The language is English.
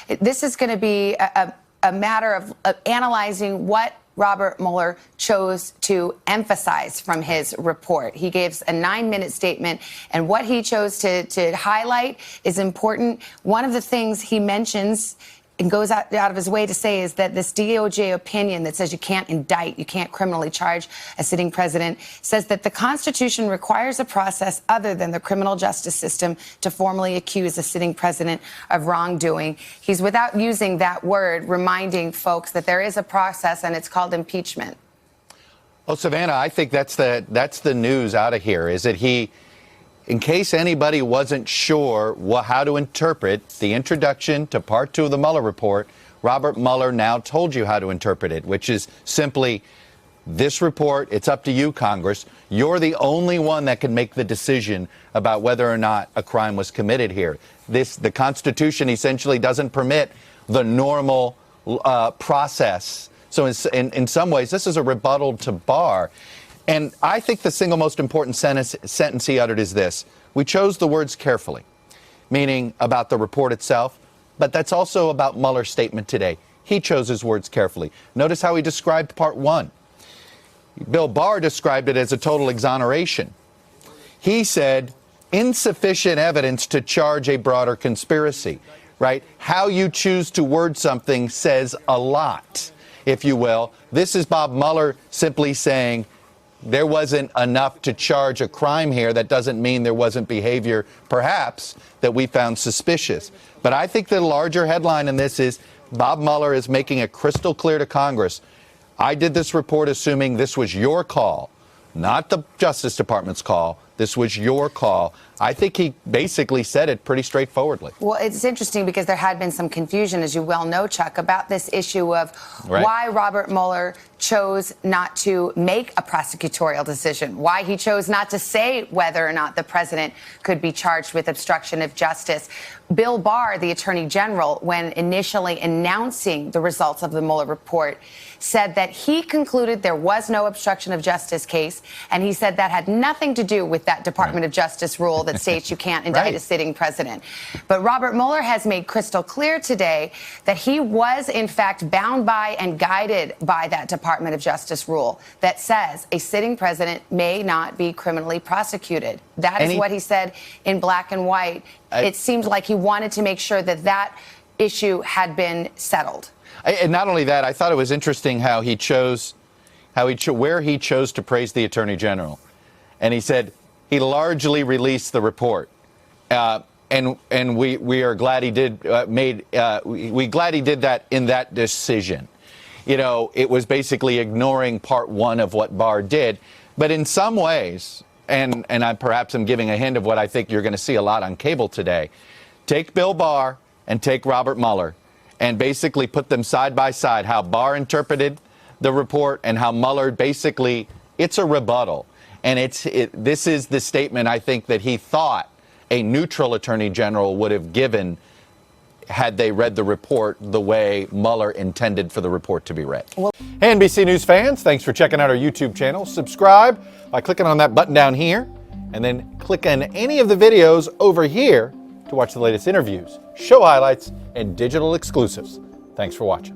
This is going to be a matter of analyzing what Robert Mueller chose to emphasize from his report. He gives a 9-minute statement, and what he chose to highlight is important. One of the things he mentions and goes out of his way to say is that this DOJ opinion that says you can't indict, you can't criminally charge a sitting president, says that the Constitution requires a process other than the criminal justice system to formally accuse a sitting president of wrongdoing. He's, without using that word, reminding folks that there is a process, and it's called impeachment. Oh, Savannah, I think that's the news out of here, is that he, in case anybody wasn't sure how to interpret the introduction to Part 2 of the Mueller report, Robert Mueller now told you how to interpret it, which is simply this report. It's up to you, Congress. You're the only one that can make the decision about whether or not a crime was committed here. The Constitution essentially doesn't permit the normal process. So in some ways, this is a rebuttal to Barr. And I think the single most important sentence he uttered is this: we chose the words carefully, meaning about the report itself, but that's also about Mueller's statement today. He chose his words carefully. Notice how he described Part 1. Bill Barr described it as a total exoneration. He said insufficient evidence to charge a broader conspiracy, right? How you choose to word something says a lot, if you will. This is Bob Mueller simply saying, there wasn't enough to charge a crime here. That doesn't mean there wasn't behavior, perhaps, that we found suspicious. But I think the larger headline in this is Bob Mueller is making it crystal clear to Congress. I did this report assuming this was your call, not the Justice Department's call. This was your call. I think he basically said it pretty straightforwardly. Well, it's interesting because there had been some confusion, as you well know, Chuck, about this issue of why Robert Mueller chose not to make a prosecutorial decision, why he chose not to say whether or not the president could be charged with obstruction of justice. Bill Barr, the Attorney General, when initially announcing the results of the Mueller report, said that he concluded there was no obstruction of justice case, and he said that had nothing to do with that Department of Justice rule that states you can't indict a sitting president. But Robert Mueller has made crystal clear today that he was, in fact, bound by and guided by that Department of Justice rule that says a sitting president may not be criminally prosecuted. That is what he said in black and white. It seems like he wanted to make sure that that issue had been settled. And not only that, I thought it was interesting how he chose, where he chose to praise the Attorney General. And he said he largely released the report, and we are glad he did glad he did that in that decision. You know, it was basically ignoring Part 1 of what Barr did, but in some ways, and I perhaps am giving a hint of what I think you're going to see a lot on cable today. Take Bill Barr and take Robert Mueller, and basically put them side by side, how Barr interpreted the report and how Mueller basically, it's a rebuttal. And this is the statement I think that he thought a neutral Attorney General would have given had they read the report the way Mueller intended for the report to be read. Hey, NBC News fans, thanks for checking out our YouTube channel. Subscribe by clicking on that button down here, and then click on any of the videos over here to watch the latest interviews, show highlights, and digital exclusives. Thanks for watching.